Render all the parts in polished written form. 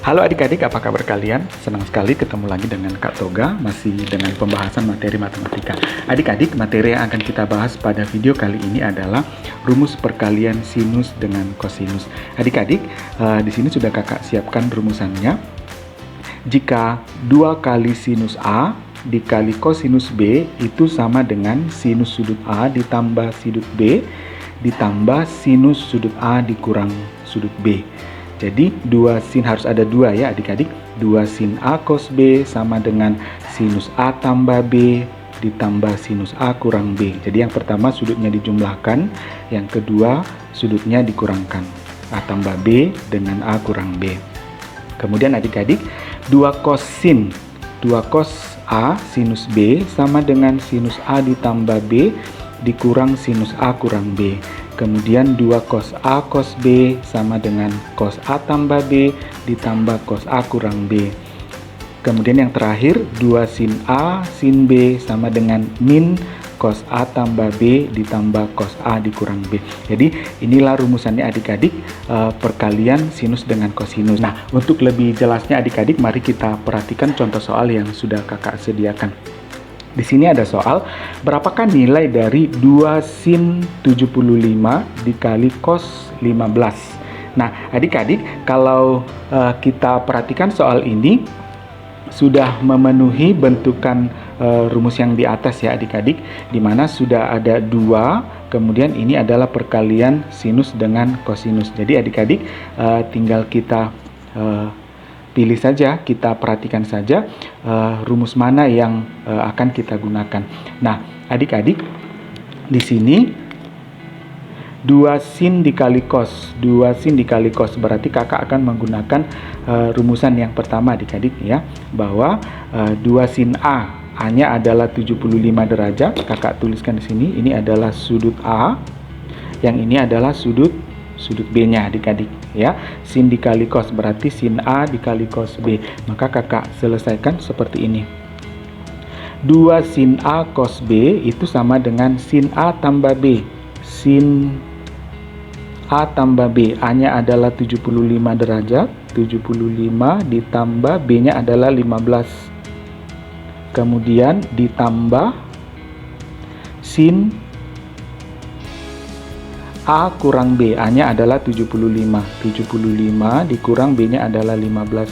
Halo adik-adik, apa kabar kalian? Senang sekali ketemu lagi dengan Kak Toga, masih dengan pembahasan materi matematika. Adik-adik, materi yang akan kita bahas pada video kali ini adalah rumus perkalian sinus dengan kosinus. Adik-adik, di sini sudah kakak siapkan rumusannya. Jika 2 kali sinus A dikali kosinus B itu sama dengan sinus sudut A ditambah sudut B ditambah sinus sudut A dikurang sudut B. Jadi sin harus ada 2 ya adik-adik. 2 sin A cos B sama dengan sinus A tambah B ditambah sinus A kurang B. Jadi yang pertama sudutnya dijumlahkan, yang kedua sudutnya dikurangkan. A tambah B dengan A kurang B. Kemudian adik-adik 2 cos A sinus B sama dengan sinus A ditambah B dikurang sinus A kurang B. Kemudian 2 cos A cos B sama dengan cos A tambah B ditambah cos A kurang B. Kemudian yang terakhir 2 sin A sin B sama dengan min cos A tambah B ditambah cos A dikurang B. Jadi inilah rumusannya adik-adik, perkalian sinus dengan kosinus. Nah, untuk lebih jelasnya adik-adik, mari kita perhatikan contoh soal yang sudah kakak sediakan. Di sini ada soal, berapakah nilai dari 2 sin 75 dikali cos 15? Nah, adik-adik, kalau kita perhatikan soal ini sudah memenuhi bentukan rumus yang di atas ya adik-adik, di mana sudah ada 2, kemudian ini adalah perkalian sinus dengan kosinus. Jadi adik-adik, tinggal kita pilih saja, kita perhatikan saja rumus mana yang akan kita gunakan. Nah, adik-adik, di sini 2 sin dikali cos berarti kakak akan menggunakan rumusan yang pertama adik-adik ya, bahwa 2 sin A-nya adalah 75 derajat. Kakak tuliskan di sini, ini adalah sudut A, yang ini adalah sudut B-nya adik-adik ya. Sin dikali cos berarti sin A dikali cos B. Maka kakak selesaikan seperti ini. 2 sin A cos B itu sama dengan sin A tambah B. Sin A tambah B, A-nya adalah 75 derajat, 75 ditambah B-nya adalah 15. Kemudian ditambah sin A kurang B, A-nya adalah 75 dikurang B-nya adalah 15.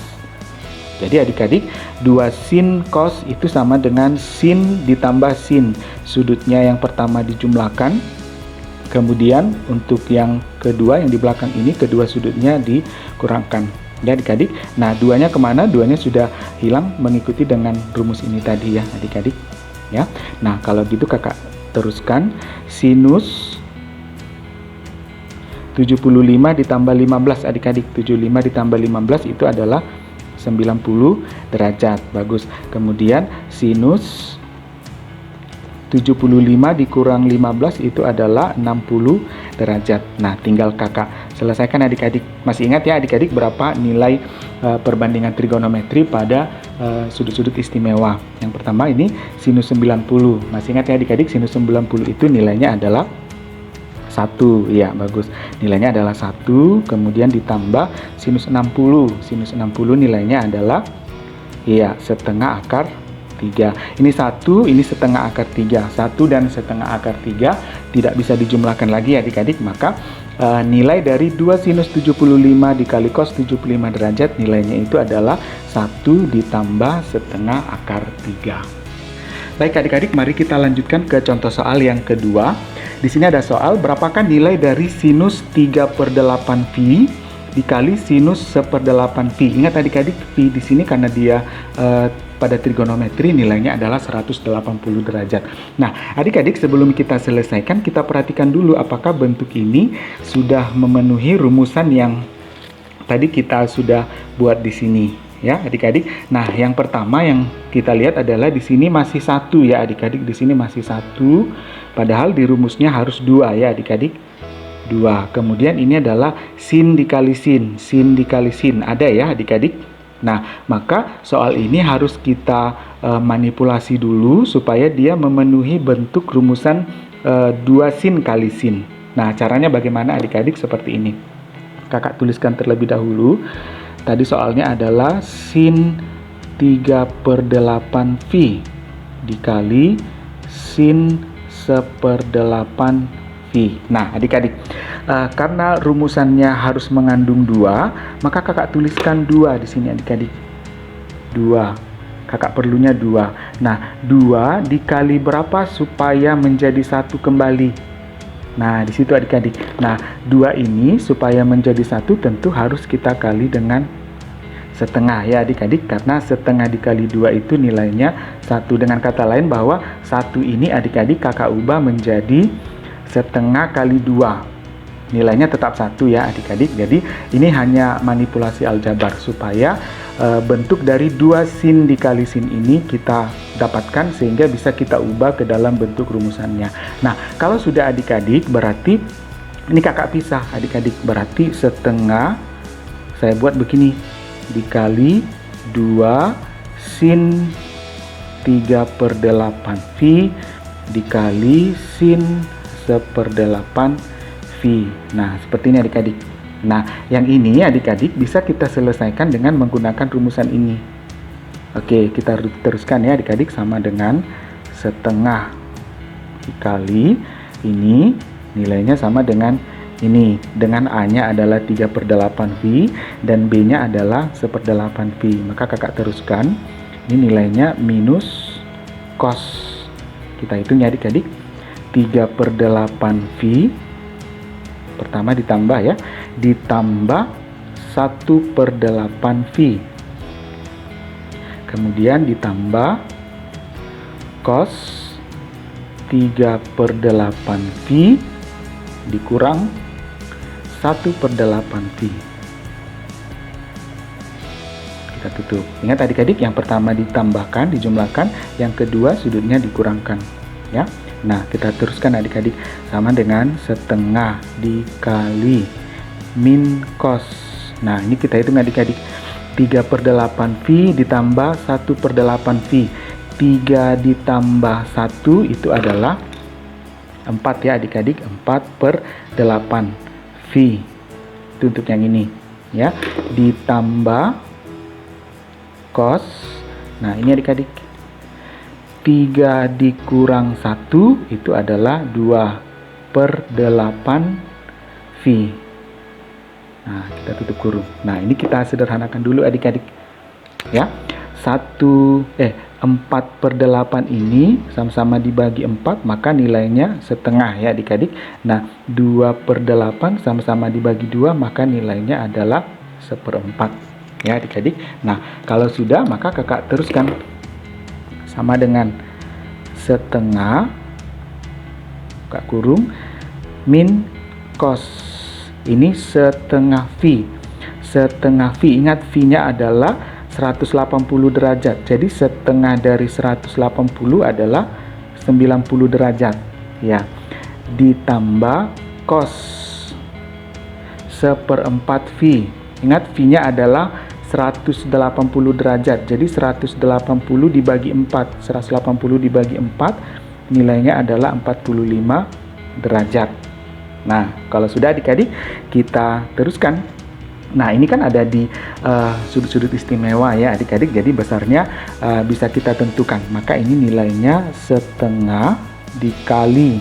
Jadi adik-adik, 2 sin cos itu sama dengan sin ditambah sin. Sudutnya yang pertama dijumlahkan, kemudian untuk yang kedua yang di belakang ini, kedua sudutnya dikurangkan. Ya adik-adik, nah 2-nya kemana? 2-nya sudah hilang mengikuti dengan rumus ini tadi ya adik-adik ya. Nah kalau gitu kakak teruskan, sinus 75 ditambah 15 adik-adik, 75 ditambah 15 itu adalah 90 derajat. Bagus. Kemudian sinus 75 dikurang 15 itu adalah 60 derajat. Nah, tinggal kakak selesaikan adik-adik. Masih ingat ya adik-adik berapa nilai perbandingan trigonometri pada sudut-sudut istimewa? Yang pertama ini sinus 90. Masih ingat ya adik-adik, sinus 90 itu nilainya adalah 1, ya bagus, nilainya adalah 1, kemudian ditambah sinus 60, sinus 60 nilainya adalah ya setengah akar 3. Ini 1, ini setengah akar 3, 1 dan setengah akar 3 tidak bisa dijumlahkan lagi adik-adik, maka nilai dari 2 sinus 75 dikali cos 75 derajat nilainya itu adalah 1 ditambah setengah akar 3. Baik adik-adik, mari kita lanjutkan ke contoh soal yang kedua. Di sini ada soal, berapakah nilai dari sinus 3/8 pi dikali sinus 1/8 pi. Ingat adik-adik, pi di sini karena dia pada trigonometri nilainya adalah 180 derajat. Nah, adik-adik, sebelum kita selesaikan, kita perhatikan dulu apakah bentuk ini sudah memenuhi rumusan yang tadi kita sudah buat di sini. Ya adik-adik, nah yang pertama yang kita lihat adalah di sini masih 1 ya adik-adik, di sini masih 1, padahal di rumusnya harus 2 ya adik-adik, 2. Kemudian ini adalah sin dikali sin ada ya adik-adik. Nah maka soal ini harus kita manipulasi dulu supaya dia memenuhi bentuk rumusan 2 sin kali sin. Nah caranya bagaimana adik-adik? Seperti ini, kakak tuliskan terlebih dahulu. tadi soalnya adalah sin 3/8 V dikali sin 1/8 V. Nah, adik-adik, karena rumusannya harus mengandung 2, maka kakak tuliskan 2 di sini adik-adik. 2. Kakak perlunya 2. Nah, 2 dikali berapa supaya menjadi 1 kembali? Nah, di situ adik-adik. Nah, 2 ini supaya menjadi 1 tentu harus kita kali dengan setengah ya adik-adik, karena setengah dikali 2 itu nilainya 1. Dengan kata lain bahwa 1 ini adik-adik kakak ubah menjadi setengah kali 2. Nilainya tetap 1 ya adik-adik. Jadi ini hanya manipulasi aljabar supaya bentuk dari 2 sin dikali sin ini kita dapatkan sehingga bisa kita ubah ke dalam bentuk rumusannya. Nah, kalau sudah adik-adik berarti ini kakak pisah adik-adik, berarti setengah saya buat begini dikali 2 sin 3/8 V dikali sin 1/8 V. Nah, seperti ini adik-adik. Nah, yang ini adik-adik bisa kita selesaikan dengan menggunakan rumusan ini. Oke, kita teruskan ya adik-adik, sama dengan setengah dikali ini nilainya sama dengan ini, dengan A-nya adalah 3/8 V dan B-nya adalah 1/8 V. Maka kakak teruskan, ini nilainya minus cos. Kita hitung ya adik-adik, 3/8 V pertama ditambah ya, ditambah 1/8 V, kemudian ditambah cos 3/8 V dikurang 1/8 V. Kita tutup. Ingat adik-adik, yang pertama ditambahkan, dijumlahkan, yang kedua sudutnya dikurangkan ya. Nah, kita teruskan adik-adik, sama dengan setengah dikali min cos. Nah, ini kita hitung adik-adik, 3/8 V ditambah 1/8 V. 3 ditambah 1 itu adalah 4 ya adik-adik, 4/8 V. Itu untuk yang ini ya. Ditambah cos. Nah, ini adik-adik, 3 dikurang 1 itu adalah 2/8 V. Nah, kita tutup kurung. Nah, ini kita sederhanakan dulu adik-adik ya. 4/8 ini sama-sama dibagi 4, maka nilainya setengah ya adik-adik. Nah, 2/8 sama-sama dibagi 2, maka nilainya adalah 1/4 ya adik-adik. Nah, kalau sudah maka kakak teruskan, sama dengan setengah buka kurung min cos, ini setengah V. Setengah V, ingat V-nya adalah 180 derajat. Jadi setengah dari 180 adalah 90 derajat ya. Ditambah cos 1/4 V. Ingat V-nya adalah 180 derajat. Jadi 180 dibagi 4. 180 dibagi 4 nilainya adalah 45 derajat. Nah, kalau sudah adik-adik, kita teruskan. Nah, ini kan ada di sudut-sudut istimewa ya adik-adik. Jadi besarnya bisa kita tentukan. Maka ini nilainya setengah dikali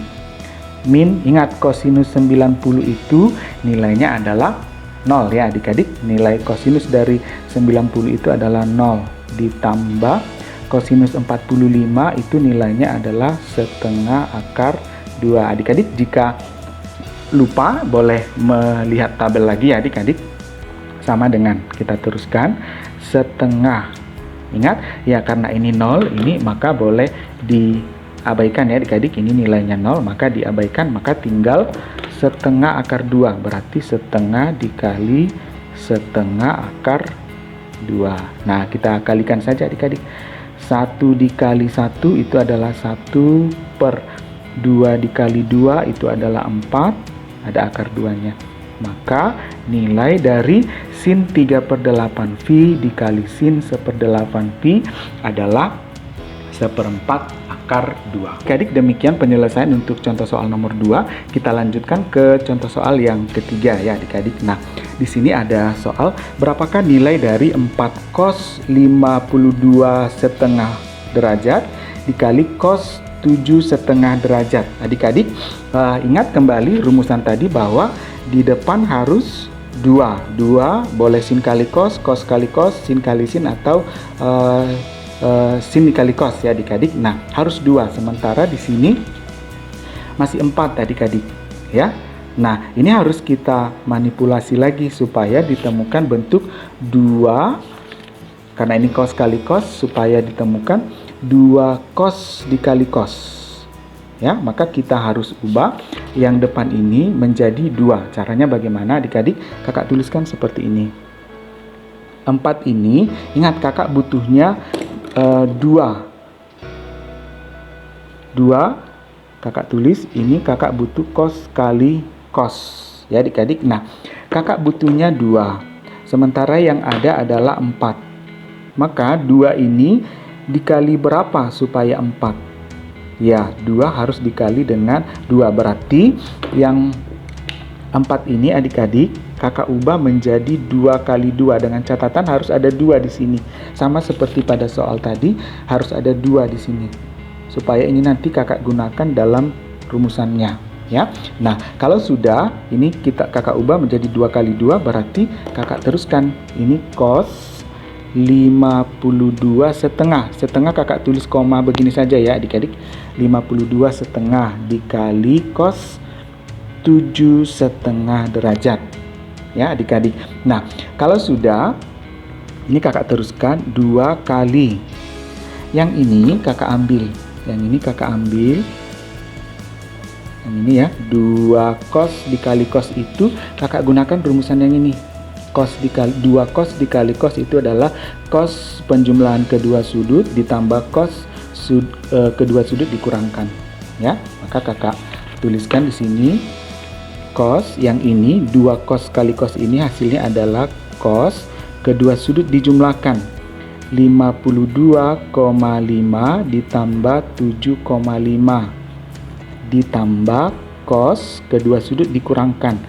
min, ingat kosinus 90 itu nilainya adalah 0 ya adik-adik. Nilai kosinus dari 90 itu adalah 0, ditambah kosinus 45 itu nilainya adalah setengah akar 2. Adik-adik jika lupa boleh melihat tabel lagi ya adik-adik. Sama dengan, kita teruskan setengah. Ingat ya, karena ini 0 ini maka boleh diabaikan ya adik-adik. Ini nilainya 0 maka diabaikan, maka tinggal setengah akar 2, berarti setengah dikali setengah akar 2. Nah, kita kalikan saja adik-adik. 1 dikali 1 itu adalah 1/2 dikali 2 itu adalah 4, ada akar 2-nya. Maka nilai dari sin 3/8 V dikali sin 1/8 V adalah 1/4 akar akar 2. Adik, demikian penyelesaian untuk contoh soal nomor 2. Kita lanjutkan ke contoh soal yang ketiga ya adik-adik. Nah, di sini ada soal berapakah nilai dari 4 cos 52,5 derajat dikali cos 7,5 derajat. Adik-adik, ingat kembali rumusan tadi bahwa di depan harus 2 boleh sin kali cos kali cos, sin kali sin, atau sin dikali cos ya adik-adik. Nah, harus 2, sementara di sini masih 4 adik-adik ya. Nah, ini harus kita manipulasi lagi supaya ditemukan bentuk 2, karena ini cos kali cos, supaya ditemukan 2 cos dikali cos ya. Maka kita harus ubah yang depan ini menjadi 2. Caranya bagaimana adik-adik? Kakak tuliskan seperti ini. 4 ini, ingat kakak butuhnya 2. Kakak tulis ini, kakak butuh cos kali cos ya adik-adik. Nah, kakak butuhnya 2, sementara yang ada adalah 4. Maka 2 ini dikali berapa supaya 4? Ya, 2 harus dikali dengan 2. Berarti yang 4 ini adik-adik kakak ubah menjadi 2 kali 2, dengan catatan harus ada 2 di sini. Sama seperti pada soal tadi, harus ada 2 di sini. Supaya ini nanti kakak gunakan dalam rumusannya ya. Nah, kalau sudah ini kakak ubah menjadi 2 kali 2, berarti kakak teruskan ini cos 52,5. Setengah kakak tulis koma begini saja ya adik-adik. 52,5 dikali cos 7,5 derajat ya adik-adik. Nah, kalau sudah ini kakak teruskan 2 kali. Yang ini kakak ambil. Yang ini kakak ambil. Yang ini ya, 2 cos dikali cos itu kakak gunakan rumusan yang ini. 2 cos dikali cos itu adalah cos penjumlahan kedua sudut ditambah cos kedua sudut dikurangkan ya. Maka kakak tuliskan di sini cos yang ini, 2 cos kali cos ini hasilnya adalah cos kedua sudut dijumlahkan 52,5 ditambah 7,5 ditambah cos kedua sudut dikurangkan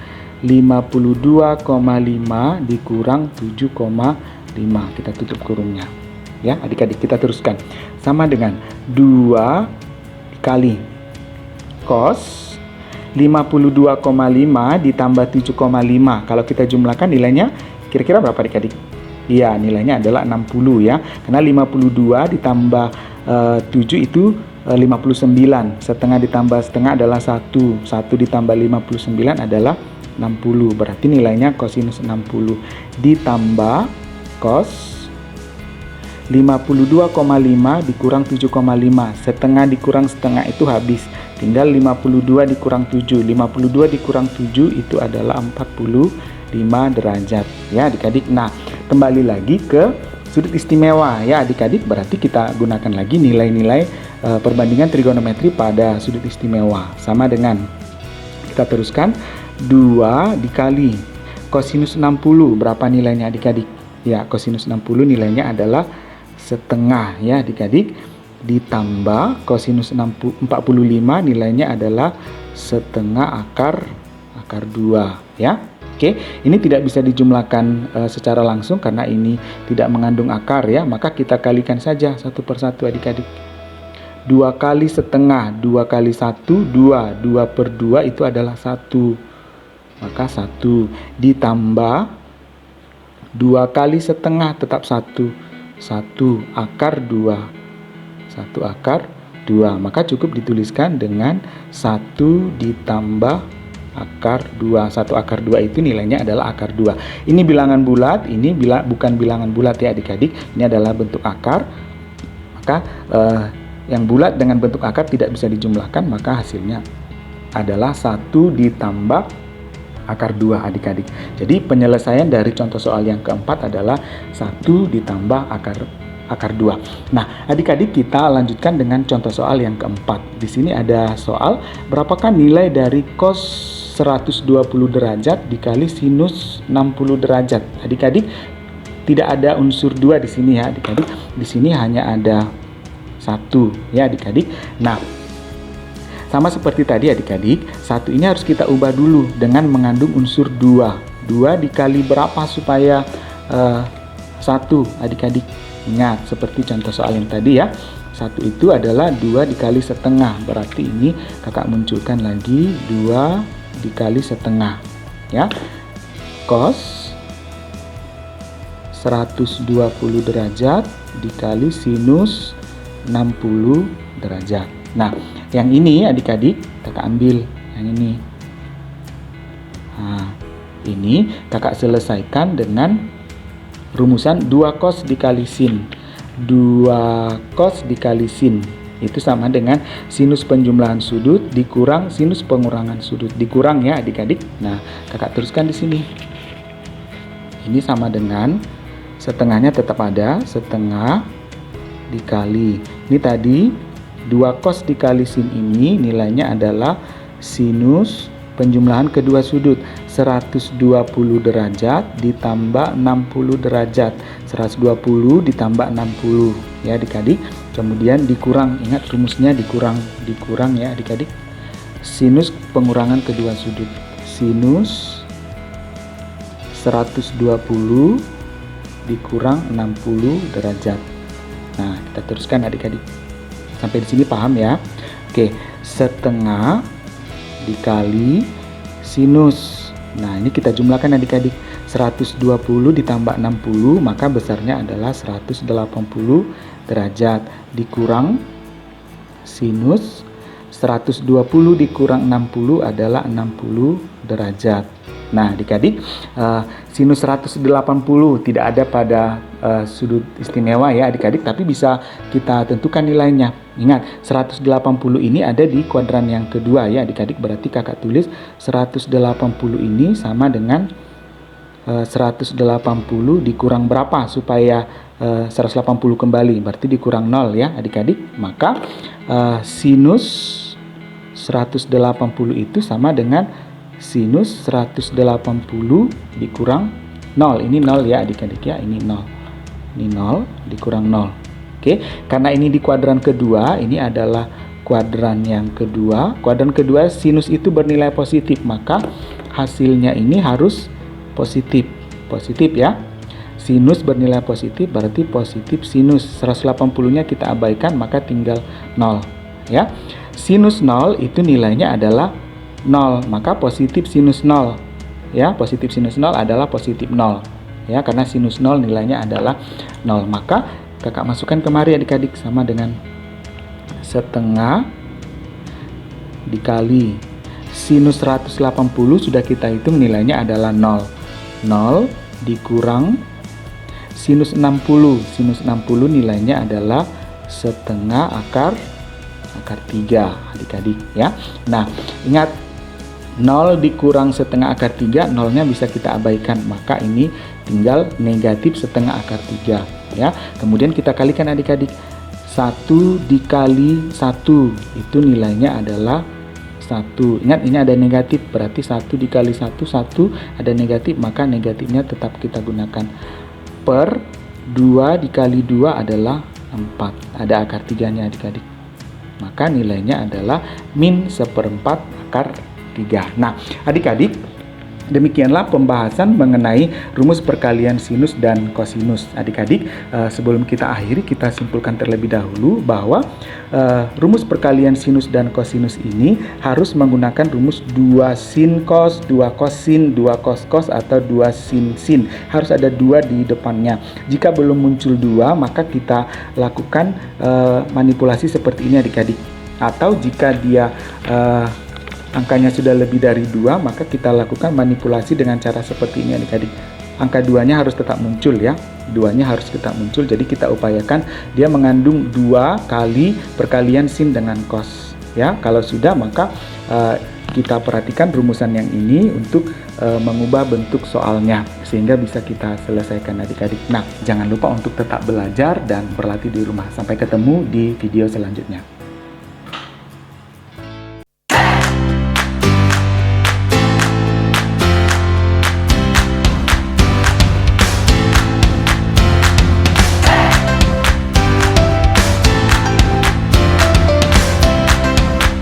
52,5 dikurang 7,5. Kita tutup kurungnya ya adik-adik. Kita teruskan sama dengan 2 kali cos 52,5 ditambah 7,5. Kalau kita jumlahkan nilainya kira-kira berapa adik-adik? Iya, nilainya adalah 60 ya. Karena 52 ditambah 7 itu 59. Setengah ditambah setengah adalah 1 ditambah 59 adalah 60. Berarti nilainya kosinus 60 ditambah cos 52,5 dikurang 7,5. Setengah dikurang setengah itu habis. Tinggal 52 dikurang 7. 52 dikurang 7 itu adalah 45 derajat ya adik-adik. Nah, kembali lagi ke sudut istimewa ya adik-adik. Berarti kita gunakan lagi nilai-nilai perbandingan trigonometri pada sudut istimewa. Sama dengan kita teruskan 2 dikali kosinus 60. Berapa nilainya adik-adik? Ya, kosinus 60 nilainya adalah setengah ya adik-adik, ditambah kosinus 45 nilainya adalah setengah akar 2 ya. Oke, ini tidak bisa dijumlahkan secara langsung karena ini tidak mengandung akar ya, maka kita kalikan saja satu persatu adik-adik. 2 kali setengah, 2 kali 1, 2 per 2 itu adalah 1. Maka 1 ditambah 2 kali setengah tetap 1 akar 2. 1 akar 2. Maka cukup dituliskan dengan 1 ditambah akar 2. 1 akar 2 itu nilainya adalah akar 2. Ini bilangan bulat, ini bukan bilangan bulat ya adik-adik. Ini adalah bentuk akar. Maka yang bulat dengan bentuk akar tidak bisa dijumlahkan, maka hasilnya adalah 1 ditambah akar 2 adik-adik. Jadi penyelesaian dari contoh soal yang keempat adalah 1 ditambah akar 2. Nah, adik-adik kita lanjutkan dengan contoh soal yang keempat. Di sini ada soal berapakah nilai dari cos 120 derajat dikali sinus 60 derajat. Adik-adik tidak ada unsur 2 di sini ya adik-adik. Di sini hanya ada 1 ya adik-adik. Nah, sama seperti tadi adik-adik, 1 ini harus kita ubah dulu dengan mengandung unsur 2. 2 dikali berapa supaya 1 adik-adik? Ingat seperti contoh soal yang tadi ya. 1 itu adalah 2 dikali setengah. Berarti ini kakak munculkan lagi 2 dikali setengah ya. Cos 120 derajat dikali sinus 60 derajat. Nah, yang ini adik-adik kakak ambil yang ini. Nah, ini kakak selesaikan dengan rumusan 2 cos dikali sin. 2 cos dikali sin itu sama dengan sinus penjumlahan sudut dikurang sinus pengurangan sudut, dikurang ya adik-adik. Nah, kakak teruskan di sini. Ini sama dengan setengahnya tetap ada, setengah dikali. Ini tadi 2 cos dikali sin ini nilainya adalah sinus penjumlahan kedua sudut 120 derajat ditambah 60 derajat. 120 ditambah 60 ya adik-adik. Kemudian dikurang, ingat rumusnya dikurang ya adik-adik. Sinus pengurangan kedua sudut. Sinus 120 dikurang 60 derajat. Nah, kita teruskan adik-adik. Sampai di sini paham ya? Oke, setengah dikali sinus. Nah, ini kita jumlahkan adik-adik. 120 ditambah 60 maka besarnya adalah 180 derajat dikurang sinus 120 dikurang 60 adalah 60 derajat. Nah, adik-adik, sinus 180 tidak ada pada sudut istimewa ya adik-adik, tapi bisa kita tentukan nilainya. Ingat, 180 ini ada di kuadran yang kedua ya adik-adik, berarti kakak tulis 180 ini sama dengan 180 dikurang berapa supaya 180 kembali, berarti dikurang 0 ya adik-adik. Maka sinus 180 itu sama dengan sinus 180 dikurang 0. Ini 0 ya adik-adik ya, ini 0. Ini 0 dikurang 0. Oke, karena ini di kuadran kedua, ini adalah kuadran yang kedua. Kuadran kedua sinus itu bernilai positif, maka hasilnya ini harus positif. Positif ya. Sinus bernilai positif berarti positif sinus. 180-nya kita abaikan maka tinggal 0 ya. Sinus 0 itu nilainya adalah 0, maka positif sinus 0 ya. Positif sinus 0 adalah positif 0 ya, karena sinus 0 nilainya adalah 0. Maka kakak masukkan kemari adik-adik, sama dengan setengah dikali sinus 180 sudah kita hitung nilainya adalah 0. 0 dikurang sinus 60. Sinus 60 nilainya adalah setengah akar 3 adik-adik ya. Nah, ingat 0 dikurang setengah akar 3, 0-nya bisa kita abaikan, maka ini tinggal negatif setengah akar 3 ya. Kemudian kita kalikan adik-adik, 1 dikali 1 itu nilainya adalah 1. Ingat ini ada negatif, berarti 1 dikali 1, 1 ada negatif, maka negatifnya tetap kita gunakan. Per 2 dikali 2 adalah 4, ada akar 3-nya adik-adik, maka nilainya adalah min 1/4 akar 3. Nah adik-adik, demikianlah pembahasan mengenai rumus perkalian sinus dan kosinus. Adik-adik, sebelum kita akhiri, kita simpulkan terlebih dahulu bahwa rumus perkalian sinus dan kosinus ini harus menggunakan rumus 2 sin cos, 2 cos sin, 2 cos cos, atau 2 sin sin. Harus ada 2 di depannya. Jika belum muncul 2, maka kita lakukan manipulasi seperti ini adik-adik. Atau jika dia angkanya sudah lebih dari 2, maka kita lakukan manipulasi dengan cara seperti ini adik-adik. Angka 2-nya harus tetap muncul ya. 2-nya harus tetap muncul, jadi kita upayakan dia mengandung 2 kali perkalian sin dengan cos ya. Kalau sudah, maka kita perhatikan rumusan yang ini untuk mengubah bentuk soalnya sehingga bisa kita selesaikan adik-adik. Nah, jangan lupa untuk tetap belajar dan berlatih di rumah. Sampai ketemu di video selanjutnya.